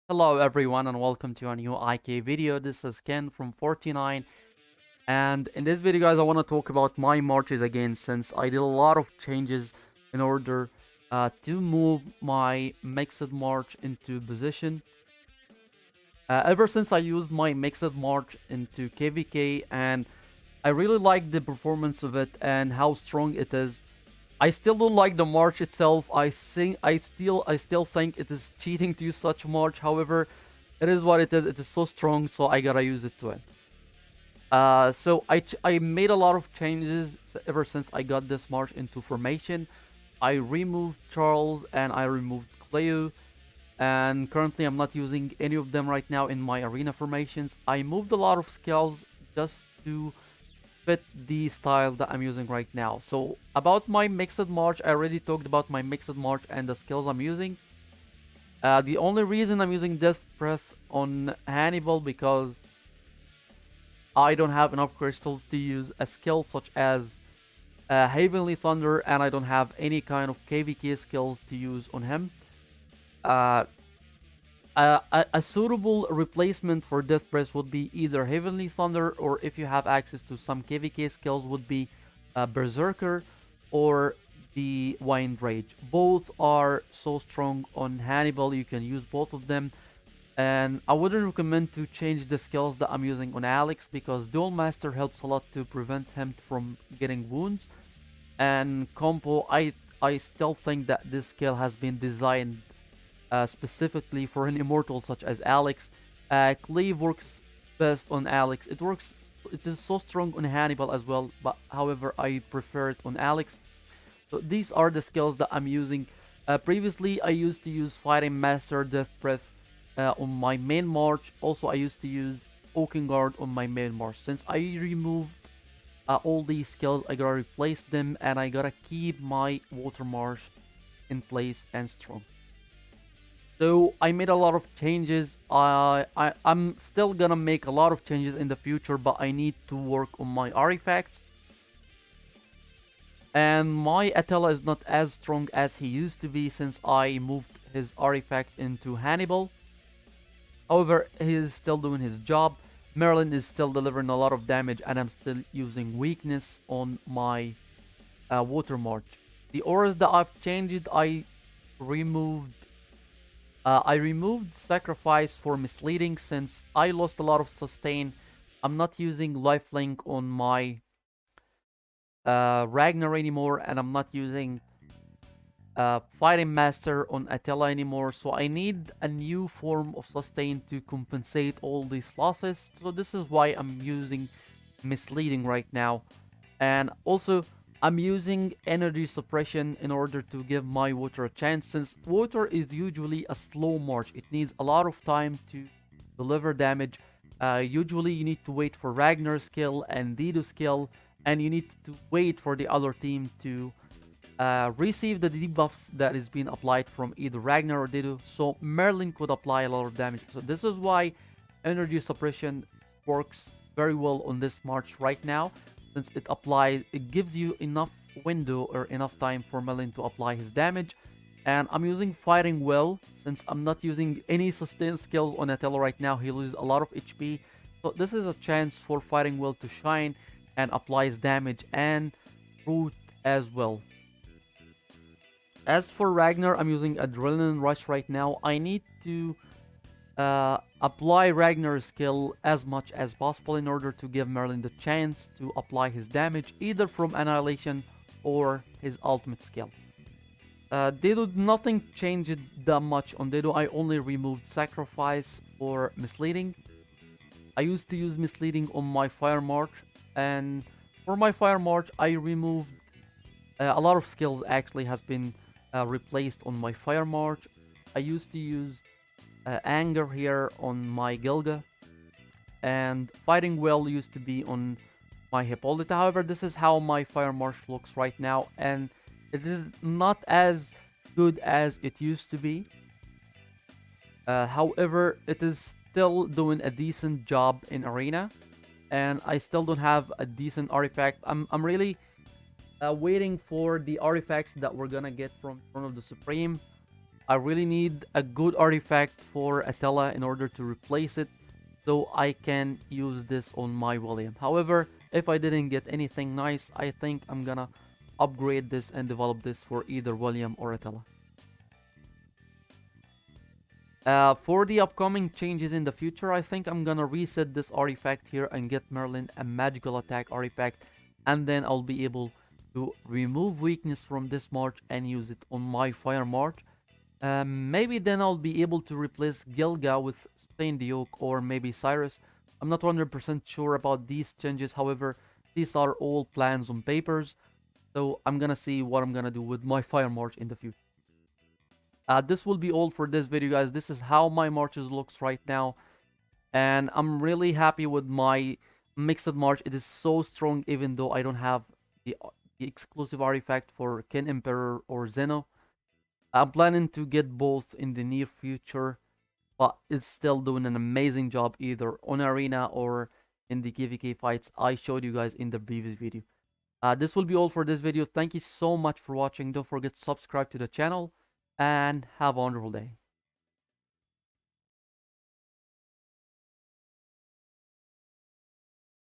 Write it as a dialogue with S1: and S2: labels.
S1: Hello everyone and welcome to a new IK video. This is Ken from 49, and in this video guys I want to talk about my marches again since I did a lot of changes in order to move my mixed march into position. Ever since I used my mixed march into KVK, and I really like the performance of it and how strong it is. I still don't like the march itself. I still think it is cheating to use such march. However, it is what it is. It is so strong, so I gotta use it to win. So I made a lot of changes ever since I got this march into formation. I removed Charles and I removed Cleo, and currently I'm not using any of them right now in my arena formations. I moved a lot of skills just to fit the style that I'm using right now. So about my mixed march, I already talked about my mixed march and the skills I'm using. The only reason I'm using Death Breath on Hannibal because I don't have enough crystals to use a skill such as Heavenly Thunder, and I don't have any kind of KVK skills to use on him. Uh, a suitable replacement for Death Breath would be either Heavenly Thunder, or if you have access to some KVK skills, would be Berserker or the Wind Rage. Both are so strong on Hannibal, you can use both of them. And I wouldn't recommend to change the skills that I'm using on Alex because Dual Master helps a lot to prevent him from getting wounds. And Combo, I still think that this skill has been designed specifically for an immortal such as Alex. Cleave works best on Alex. It is so strong on Hannibal as well, but however, I prefer it on Alex. So these are the skills that I'm using. Previously, I used to use Fighting Master, Death Breath on my main march. Also, I used to use Oaken Guard on my main march. Since I removed all these skills, I gotta replace them, and I gotta keep my Water March in place and strong. So I made a lot of changes. I'm still gonna make a lot of changes in the future, but I need to work on my artifacts. And my Attila is not as strong as he used to be since I moved his artifact into Hannibal. However, he is still doing his job. Merlin is still delivering a lot of damage, and I'm still using weakness on my Water March. The auras that I've changed, removed I removed Sacrifice for Misleading since I lost a lot of sustain. I'm not using Lifelink on my Ragnar anymore, and I'm not using Fighting Master on Attila anymore. So I need a new form of sustain to compensate all these losses. So this is why I'm using Misleading right now. And also, I'm using energy suppression in order to give my water a chance, since water is usually a slow march. It needs a lot of time to deliver damage. Usually you need to wait for Ragnar's skill and Dido's skill, and you need to wait for the other team to receive the debuffs that is being applied from either Ragnar or Dido, so Merlin could apply a lot of damage. So this is why energy suppression works very well on this march right now, since it gives you enough window or enough time for Merlin to apply his damage. And I'm using Fighting Well since I'm not using any sustain skills on Attila right now. He loses a lot of HP, so this is a chance for Fighting Well to shine and applies damage and root as well. As for Ragnar, I'm using Adrenaline Rush right now. I need to apply Ragnar's skill as much as possible in order to give Merlin the chance to apply his damage either from Annihilation or his ultimate skill. Dedo, nothing changed that much on Dedo. I only removed Sacrifice for Misleading. I used to use Misleading on my Fire March, and for my Fire March, I removed a lot of skills actually has been replaced on my Fire March. I used to use Anger here on my Gilga, and Fighting Well used to be on my Hippolyta. However, this is how my Fire March looks right now, and it is not as good as it used to be. However, it is still doing a decent job in Arena, and I still don't have a decent artifact. I'm really waiting for the artifacts that we're gonna get from Throne of the Supreme. I really need a good artifact for Atella in order to replace it, so I can use this on my William. However, if I didn't get anything nice, I think I'm gonna upgrade this and develop this for either William or Atella. For the upcoming changes in the future, I think I'm gonna reset this artifact here and get Merlin a magical attack artifact, and then I'll be able to remove weakness from this march and use it on my fire march. Maybe then I'll be able to replace Gilga with Stained Oak or maybe Cyrus. I'm not 100% sure about these changes, however, these are all plans on papers, so I'm gonna see what I'm gonna do with my fire march in the future. This will be all for this video, guys. This is how my marches looks right now, and I'm really happy with my mixed march. It is so strong, even though I don't have the exclusive artifact for Ken Emperor or Zeno. I'm planning to get both in the near future, but it's still doing an amazing job either on Arena or in the KVK fights I showed you guys in the previous video. This will be all for this video. Thank you so much for watching. Don't forget to subscribe to the channel and have a wonderful day.